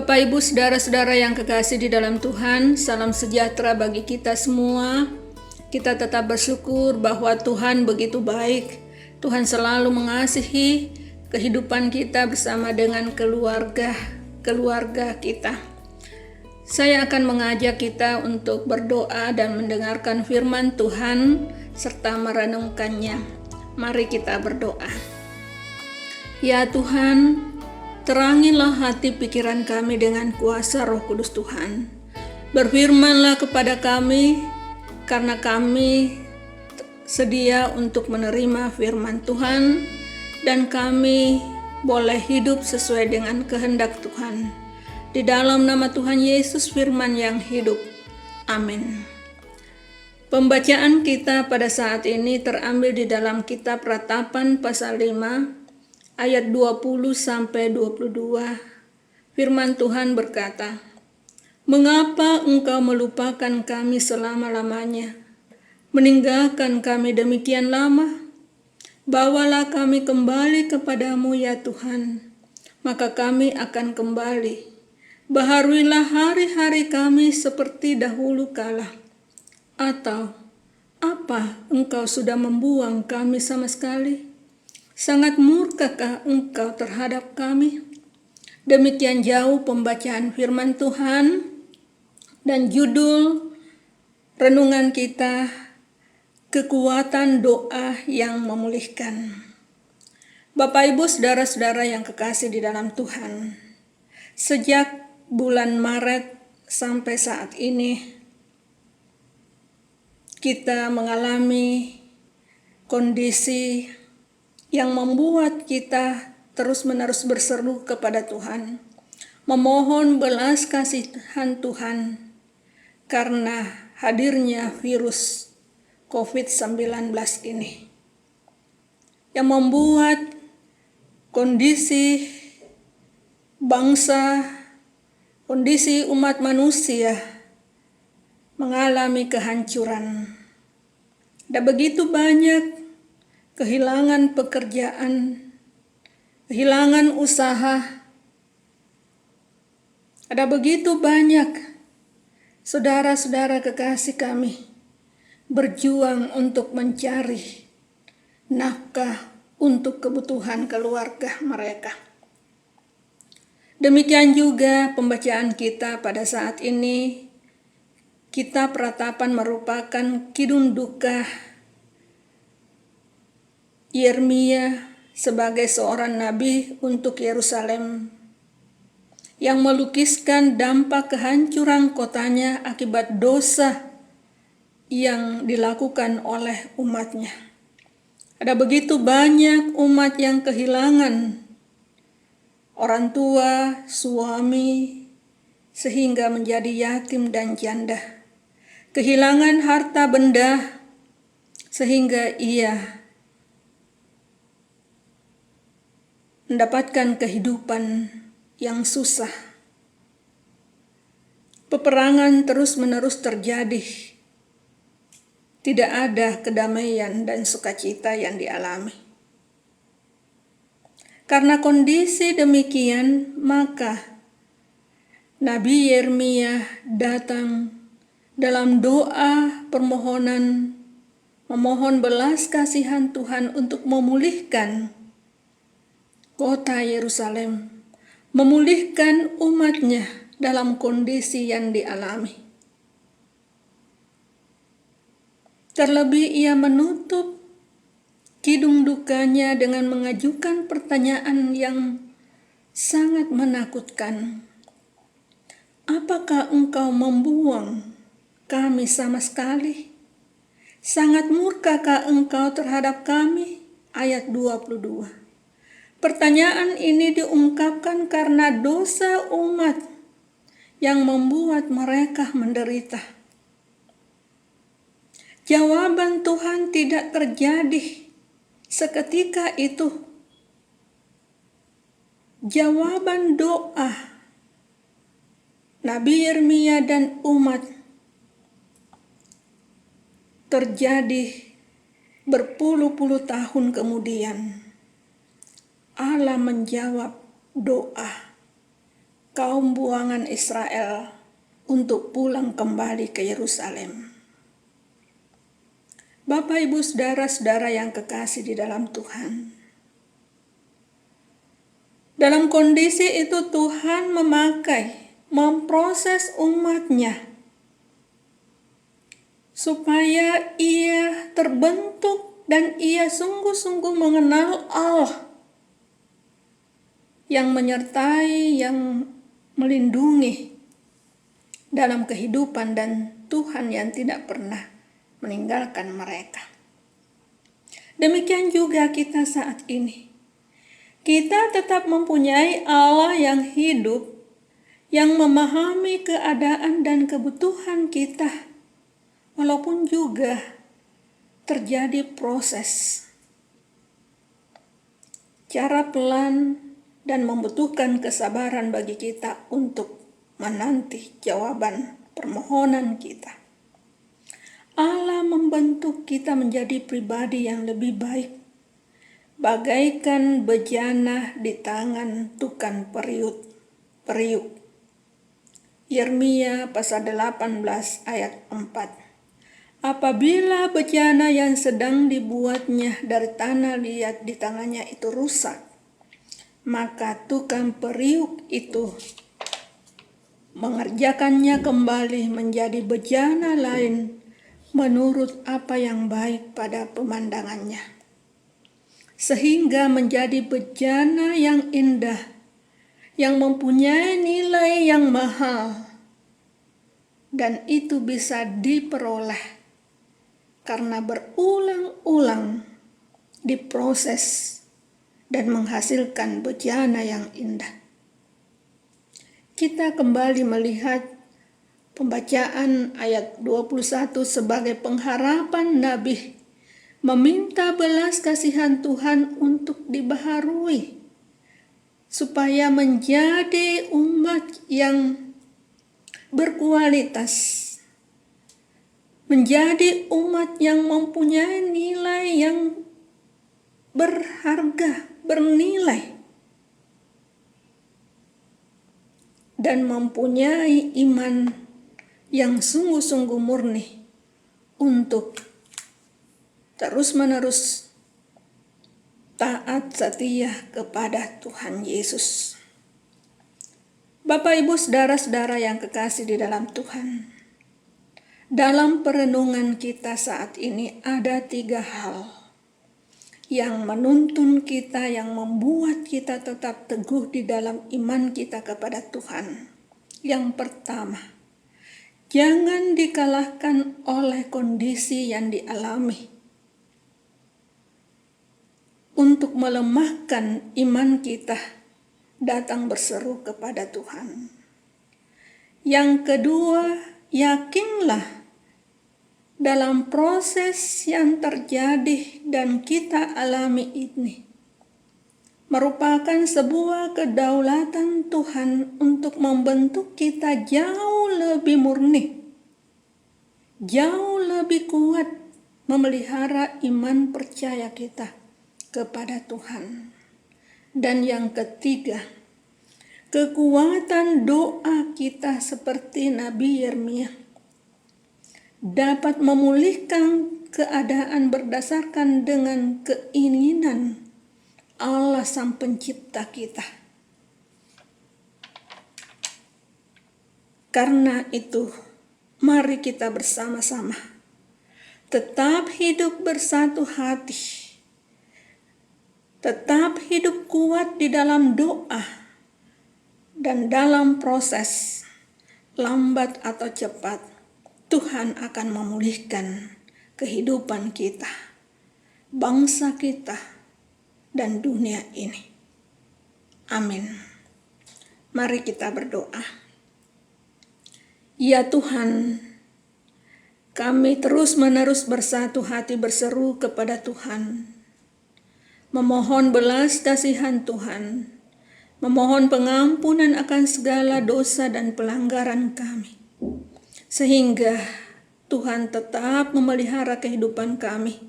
Bapak, Ibu, saudara-saudara yang kekasih di dalam Tuhan, salam sejahtera bagi kita semua. Kita tetap bersyukur bahwa Tuhan begitu baik. Tuhan selalu mengasihi kehidupan kita bersama dengan keluarga kita. Saya akan mengajak kita untuk berdoa dan mendengarkan firman Tuhan serta merenungkannya. Mari kita berdoa. Ya Tuhan, terangilah hati pikiran kami dengan kuasa Roh Kudus Tuhan. Berfirmanlah kepada kami, karena kami sedia untuk menerima firman Tuhan, dan kami boleh hidup sesuai dengan kehendak Tuhan. Di dalam nama Tuhan Yesus, firman yang hidup. Amin. Pembacaan kita pada saat ini terambil di dalam kitab Ratapan pasal 5, ayat 20-22. Firman Tuhan berkata, "Mengapa engkau melupakan kami selama-lamanya, meninggalkan kami demikian lama? Bawalah kami kembali kepadamu ya Tuhan, maka kami akan kembali. Baharuilah hari-hari kami seperti dahulu kala. Atau, apa engkau sudah membuang kami sama sekali? Sangat murkakah engkau terhadap kami?" Demikian jauh pembacaan firman Tuhan, dan judul renungan kita, kekuatan doa yang memulihkan. Bapak, Ibu, saudara-saudara yang kekasih di dalam Tuhan, sejak bulan Maret sampai saat ini, kita mengalami kondisi yang membuat kita terus-menerus berseru kepada Tuhan, memohon belas kasihan Tuhan karena hadirnya virus COVID-19 ini, yang membuat kondisi bangsa, kondisi umat manusia mengalami kehancuran. Ada begitu banyak kehilangan pekerjaan, kehilangan usaha. Ada begitu banyak saudara-saudara kekasih kami berjuang untuk mencari nafkah untuk kebutuhan keluarga mereka. Demikian juga pembacaan kita pada saat ini. Kitab Ratapan merupakan kidung duka Yeremia sebagai seorang nabi untuk Yerusalem, yang melukiskan dampak kehancuran kotanya akibat dosa yang dilakukan oleh umatnya. Ada begitu banyak umat yang kehilangan orang tua, suami, sehingga menjadi yatim dan janda. Kehilangan harta benda sehingga ia mendapatkan kehidupan yang susah. Peperangan terus-menerus terjadi. Tidak ada kedamaian dan sukacita yang dialami. Karena kondisi demikian, maka Nabi Yeremia datang dalam doa permohonan, memohon belas kasihan Tuhan untuk memulihkan kota Yerusalem, memulihkan umatnya dalam kondisi yang dialami. Terlebih ia menutup kidung dukanya dengan mengajukan pertanyaan yang sangat menakutkan. "Apakah engkau membuang kami sama sekali? Sangat murkakah engkau terhadap kami?" Ayat 22. Pertanyaan ini diungkapkan karena dosa umat yang membuat mereka menderita. Jawaban Tuhan tidak terjadi seketika itu. Jawaban doa Nabi Yeremia dan umat terjadi berpuluh-puluh tahun kemudian. Allah menjawab doa kaum buangan Israel untuk pulang kembali ke Yerusalem. Bapak, Ibu, saudara-saudara yang kekasih di dalam Tuhan, dalam kondisi itu Tuhan memproses umatnya supaya ia terbentuk dan ia sungguh-sungguh mengenal Allah yang menyertai, yang melindungi dalam kehidupan, dan Tuhan yang tidak pernah meninggalkan mereka. Demikian juga kita saat ini. Kita tetap mempunyai Allah yang hidup, yang memahami keadaan dan kebutuhan kita, walaupun juga terjadi proses cara pelan dan membutuhkan kesabaran bagi kita untuk menanti jawaban permohonan kita. Allah membentuk kita menjadi pribadi yang lebih baik, bagaikan bejana di tangan tukang periuk. Yeremia pasal 18 ayat 4. Apabila bejana yang sedang dibuatnya dari tanah liat di tangannya itu rusak, maka tukang periuk itu mengerjakannya kembali menjadi bejana lain menurut apa yang baik pada pemandangannya, sehingga menjadi bejana yang indah, yang mempunyai nilai yang mahal, dan itu bisa diperoleh karena berulang-ulang diproses dan menghasilkan bejana yang indah. Kita kembali melihat pembacaan ayat 21 sebagai pengharapan Nabi meminta belas kasihan Tuhan untuk dibaharui, supaya menjadi umat yang berkualitas, menjadi umat yang mempunyai nilai yang berharga, bernilai, dan mempunyai iman yang sungguh-sungguh murni untuk terus-menerus taat setia kepada Tuhan Yesus. Bapak, Ibu, saudara-saudara yang kekasih di dalam Tuhan, dalam perenungan kita saat ini ada 3 hal yang menuntun kita, yang membuat kita tetap teguh di dalam iman kita kepada Tuhan. Yang pertama, jangan dikalahkan oleh kondisi yang dialami untuk melemahkan iman kita, datang berseru kepada Tuhan. Yang kedua, yakinlah dalam proses yang terjadi dan kita alami ini merupakan sebuah kedaulatan Tuhan untuk membentuk kita jauh lebih murni, jauh lebih kuat memelihara iman percaya kita kepada Tuhan. Dan yang ketiga, kekuatan doa kita seperti Nabi Yeremia dapat memulihkan keadaan berdasarkan dengan keinginan Allah Sang Pencipta kita. Karena itu, mari kita bersama-sama tetap hidup bersatu hati, tetap hidup kuat di dalam doa, dan dalam proses, lambat atau cepat, Tuhan akan memulihkan kehidupan kita, bangsa kita, dan dunia ini. Amin. Mari kita berdoa. Ya Tuhan, kami terus-menerus bersatu hati berseru kepada Tuhan, memohon belas kasihan Tuhan, memohon pengampunan akan segala dosa dan pelanggaran kami, sehingga Tuhan tetap memelihara kehidupan kami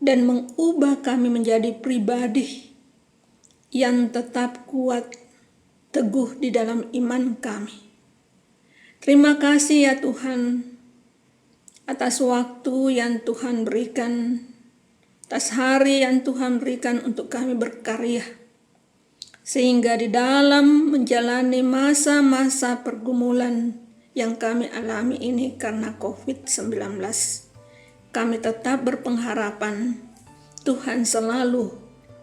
dan mengubah kami menjadi pribadi yang tetap kuat teguh di dalam iman kami. Terima kasih ya Tuhan atas waktu yang Tuhan berikan, atas hari yang Tuhan berikan untuk kami berkarya. Sehingga di dalam menjalani masa-masa pergumulan yang kami alami ini karena COVID-19, kami tetap berpengharapan Tuhan selalu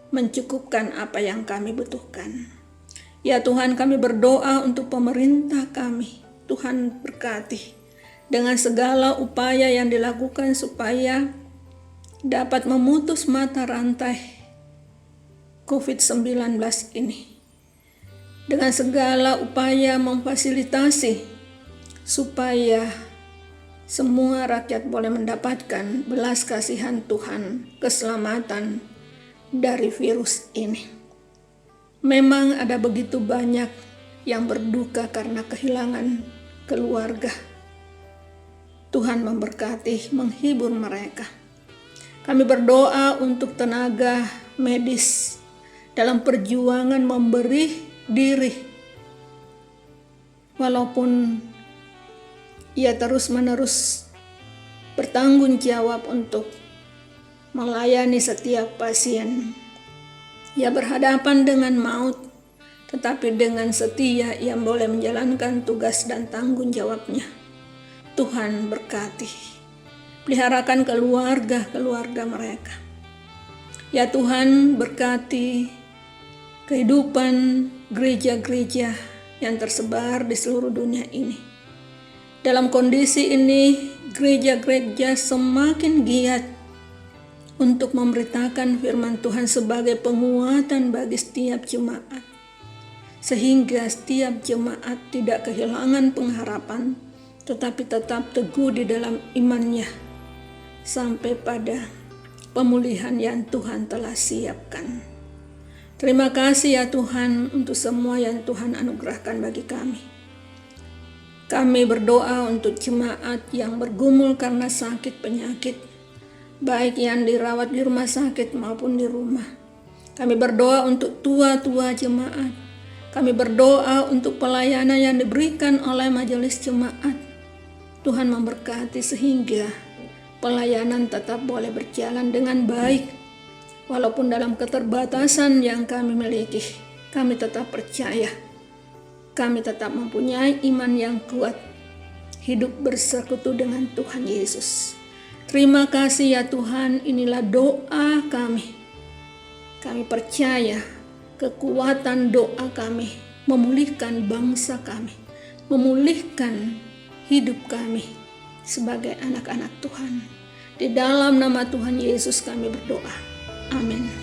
mencukupkan apa yang kami butuhkan. Ya Tuhan, kami berdoa untuk pemerintah kami. Tuhan berkati dengan segala upaya yang dilakukan supaya dapat memutus mata rantai COVID-19 ini. Dengan segala upaya memfasilitasi supaya semua rakyat boleh mendapatkan belas kasihan Tuhan, keselamatan dari virus ini. Memang ada begitu banyak yang berduka karena kehilangan keluarga. Tuhan memberkati, menghibur mereka. Kami berdoa untuk tenaga medis dalam perjuangan memberi diri, walaupun ia terus-menerus bertanggung jawab untuk melayani setiap pasien. Ia berhadapan dengan maut, tetapi dengan setia ia boleh menjalankan tugas dan tanggung jawabnya. Tuhan berkati, peliharakan keluarga mereka. Ya Tuhan, berkati kehidupan gereja-gereja yang tersebar di seluruh dunia ini. Dalam kondisi ini, gereja-gereja semakin giat untuk memberitakan firman Tuhan sebagai penguatan bagi setiap jemaat, sehingga setiap jemaat tidak kehilangan pengharapan, tetapi tetap teguh di dalam imannya sampai pada pemulihan yang Tuhan telah siapkan. Terima kasih ya Tuhan untuk semua yang Tuhan anugerahkan bagi kami. Kami berdoa untuk jemaat yang bergumul karena sakit penyakit, baik yang dirawat di rumah sakit maupun di rumah. Kami berdoa untuk tua-tua jemaat. Kami berdoa untuk pelayanan yang diberikan oleh majelis jemaat. Tuhan memberkati sehingga pelayanan tetap boleh berjalan dengan baik. Walaupun dalam keterbatasan yang kami miliki, kami tetap percaya. Kami tetap mempunyai iman yang kuat, hidup bersekutu dengan Tuhan Yesus. Terima kasih ya Tuhan, inilah doa kami. Kami percaya kekuatan doa kami memulihkan bangsa kami, memulihkan hidup kami sebagai anak-anak Tuhan. Di dalam nama Tuhan Yesus kami berdoa. Amin.